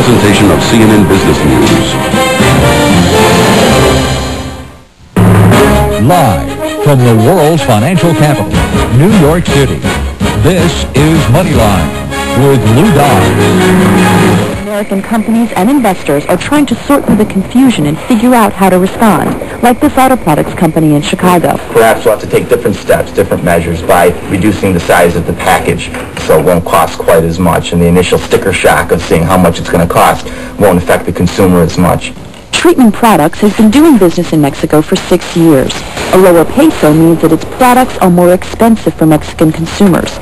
presentation of CNN Business News. Live from the world's financial capital, New York City, this is Moneyline with Lou Dobbs. American companies and investors are trying to sort through the confusion and figure out how to respond, like this auto products company in Chicago. Perhaps we'll have to take different steps, different measures by reducing the size of the package so it won't cost quite as much, and the initial sticker shock of seeing how much it's going to cost won't affect the consumer as much. Treatment Products has been doing business in Mexico for 6 years. A lower peso means that its products are more expensive for Mexican consumers.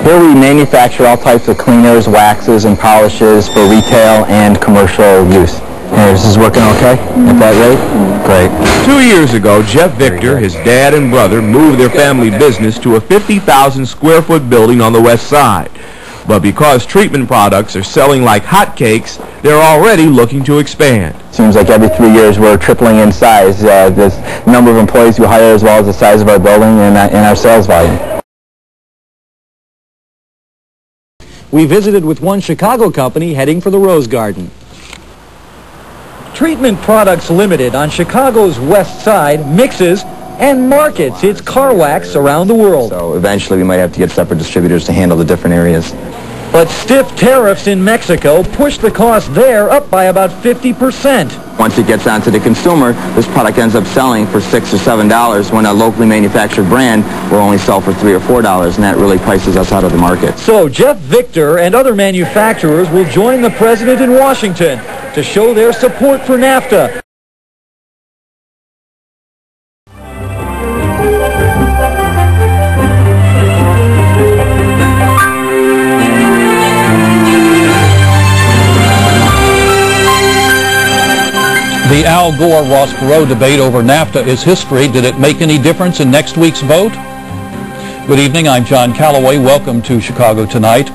Here we manufacture all types of cleaners, waxes, and polishes for retail and commercial use. Hey, this is working okay at that rate? Great. 2 years ago, Jeff Victor, his dad and brother, moved their family business to a 50,000 square foot building on the west side. But because Treatment Products are selling like hotcakes, they're already looking to expand. Seems like every 3 years we're tripling in size. The number of employees we hire as well as the size of our building and our sales volume. We visited with one Chicago company heading for the Rose Garden. Treatment Products Limited on Chicago's west side mixes and markets its car wax around the world. So eventually we might have to get separate distributors to handle the different areas. But stiff tariffs in Mexico push the cost there up by about 50%. Once it gets onto the consumer, this product ends up selling for $6 or $7 when a locally manufactured brand will only sell for $3 or $4, and that really prices us out of the market. So Jeff Victor and other manufacturers will join the president in Washington to show their support for NAFTA. The Al Gore-Ross Perot debate over NAFTA is history. Did it make any difference in next week's vote? Good evening. I'm John Calloway. Welcome to Chicago Tonight.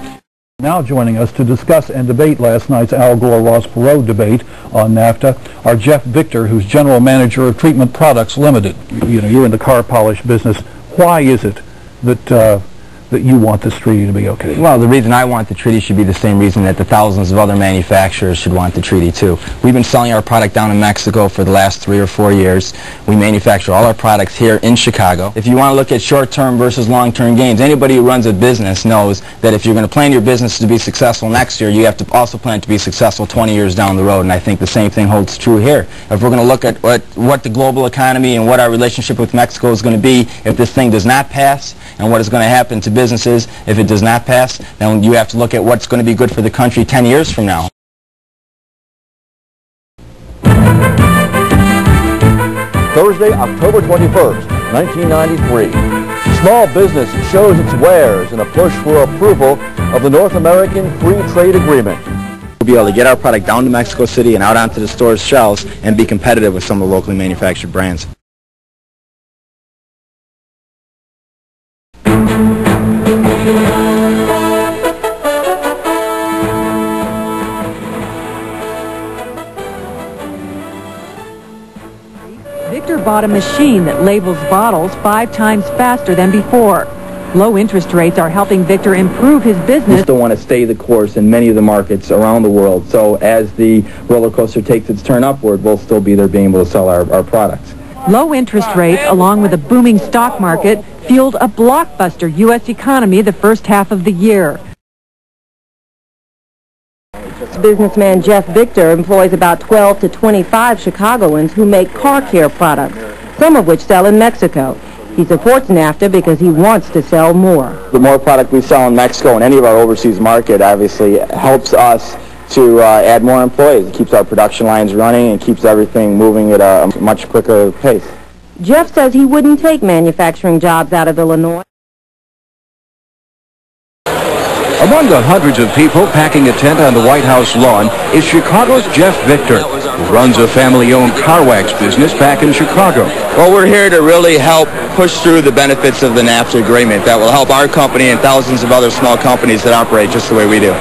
Now joining us to discuss and debate last night's Al Gore-Ross Perot debate on NAFTA are Jeff Victor, who's general manager of Treatment Products Limited. You're in the car polish business. Why is it that you want this treaty to be okay? Well, the reason I want the treaty should be the same reason that the thousands of other manufacturers should want the treaty too. We've been selling our product down in Mexico for the last 3 or 4 years. We manufacture all our products here in Chicago. If you want to look at short-term versus long-term gains, anybody who runs a business knows that if you're going to plan your business to be successful next year, you have to also plan to be successful 20 years down the road, and I think the same thing holds true here. If we're going to look at what the global economy and what our relationship with Mexico is going to be if this thing does not pass, and what is going to happen to businesses if it does not pass, then you have to look at what's going to be good for the country 10 years from now. Thursday, October 21st, 1993. Small business shows its wares in a push for approval of the North American Free Trade Agreement. We'll be able to get our product down to Mexico City and out onto the store's shelves and be competitive with some of the locally manufactured brands. Victor bought a machine that labels bottles 5 times faster than before. Low interest rates are helping Victor improve his business. We still want to stay the course in many of the markets around the world. So as the roller coaster takes its turn upward, we'll still be there being able to sell our products. Low interest rates, along with a booming stock market, fueled a blockbuster U.S. economy the first half of the year. Businessman Jeff Victor employs about 12 to 25 Chicagoans who make car care products, some of which sell in Mexico. He supports NAFTA because he wants to sell more. The more product we sell in Mexico and any of our overseas market obviously helps us to add more employees. It keeps our production lines running and keeps everything moving at a much quicker pace. Jeff says he wouldn't take manufacturing jobs out of Illinois. Among the hundreds of people packing a tent on the White House lawn is Chicago's Jeff Victor, who runs a family-owned car wax business back in Chicago. Well, we're here to really help push through the benefits of the NAFTA agreement that will help our company and thousands of other small companies that operate just the way we do.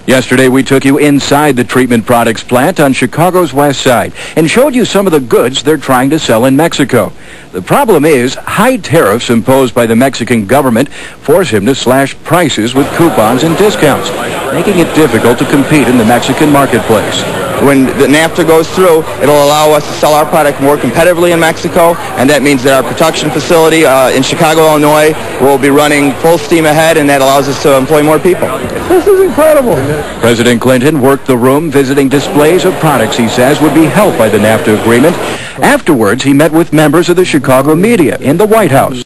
Yesterday, we took you inside the treatment products plant on Chicago's west side and showed you some of the goods they're trying to sell in Mexico. The problem is high tariffs imposed by the Mexican government force him to slash prices with coupons and discounts, making it difficult to compete in the Mexican marketplace. When the NAFTA goes through, it'll allow us to sell our product more competitively in Mexico, and that means that our production facility in Chicago, Illinois, will be running full steam ahead, and that allows us to employ more people. This is incredible. President Clinton worked the room visiting displays of products he says would be helped by the NAFTA agreement. Afterwards, he met with members of the Chicago media in the White House.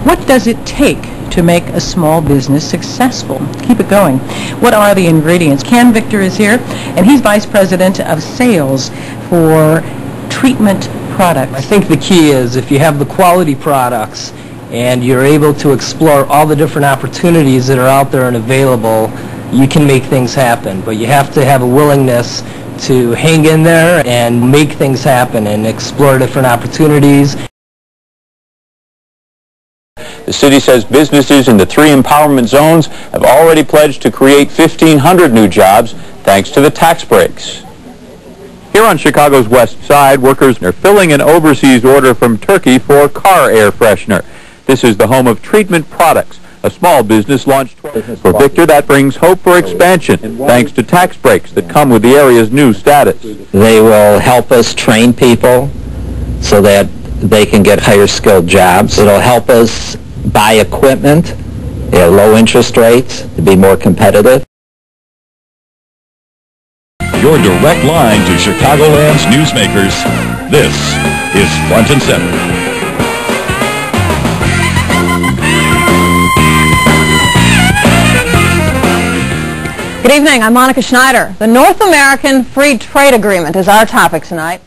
What does it take to make a small business successful? Keep it going. What are the ingredients? Ken Victor is here, and he's Vice President of Sales for Treatment Products. I think the key is if you have the quality products and you're able to explore all the different opportunities that are out there and available, you can make things happen. But you have to have a willingness to hang in there and make things happen and explore different opportunities. The city says businesses in the 3 empowerment zones have already pledged to create 1,500 new jobs thanks to the tax breaks. Here on Chicago's west side, workers are filling an overseas order from Turkey for car air freshener. This is the home of Treatment Products, a small business launched for Victor that brings hope for expansion thanks to tax breaks that come with the area's new status. They will help us train people so that they can get higher skilled jobs. It'll help us buy equipment at low interest rates to be more competitive. Your direct line to Chicagoland's newsmakers. This is Front and Center. Good evening, I'm Monica Schneider. The North American Free Trade Agreement is our topic tonight.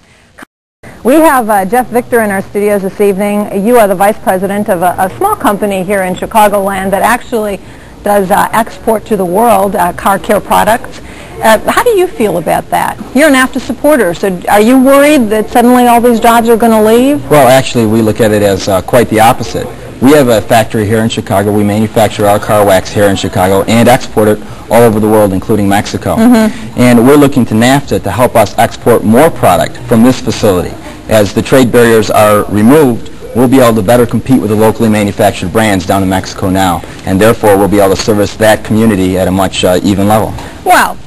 We have Jeff Victor in our studios this evening. You are the vice president of a small company here in Chicagoland that actually does export to the world car care products. How do you feel about that? You're an NAFTA supporter, so are you worried that suddenly all these jobs are going to leave? Well, actually, we look at it as quite the opposite. We have a factory here in Chicago. We manufacture our car wax here in Chicago and export it all over the world, including Mexico. And we're looking to NAFTA to help us export more product from this facility. As the trade barriers are removed, we'll be able to better compete with the locally manufactured brands down in Mexico now, and therefore we'll be able to service that community at a much even level. Well,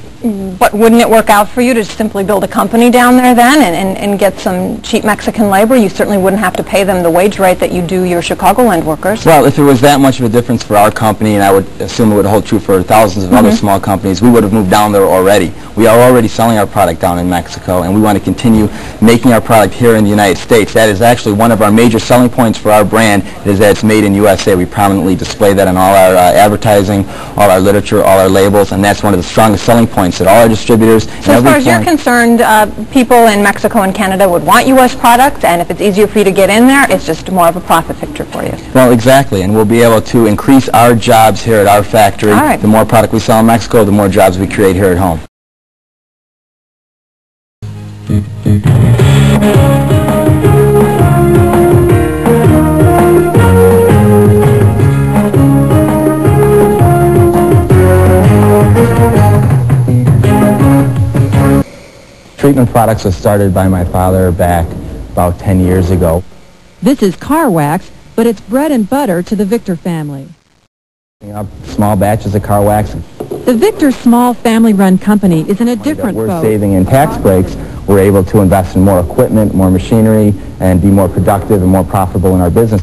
but wouldn't it work out for you to simply build a company down there then and get some cheap Mexican labor? You certainly wouldn't have to pay them the wage rate that you do your Chicagoland workers. Well, if it was that much of a difference for our company, and I would assume it would hold true for thousands of other small companies, we would have moved down there already. We are already selling our product down in Mexico, and we want to continue making our product here in the United States. That is actually one of our major selling points for our brand, is that it's made in USA. We prominently display that in all our advertising, all our literature, all our labels, and that's one of the strongest selling points that all our distributors... So as far as you're concerned, people in Mexico and Canada would want U.S. products, and if it's easier for you to get in there, it's just more of a profit picture for you. Well, exactly, and we'll be able to increase our jobs here at our factory. All right. The more product we sell in Mexico, the more jobs we create here at home. Treatment Products was started by my father back about 10 years ago. This is car wax, but it's bread and butter to the Victor family. Up small batches of car wax. The Victor small family-run company is in a different boat. We're saving in tax breaks. We're able to invest in more equipment, more machinery, and be more productive and more profitable in our business.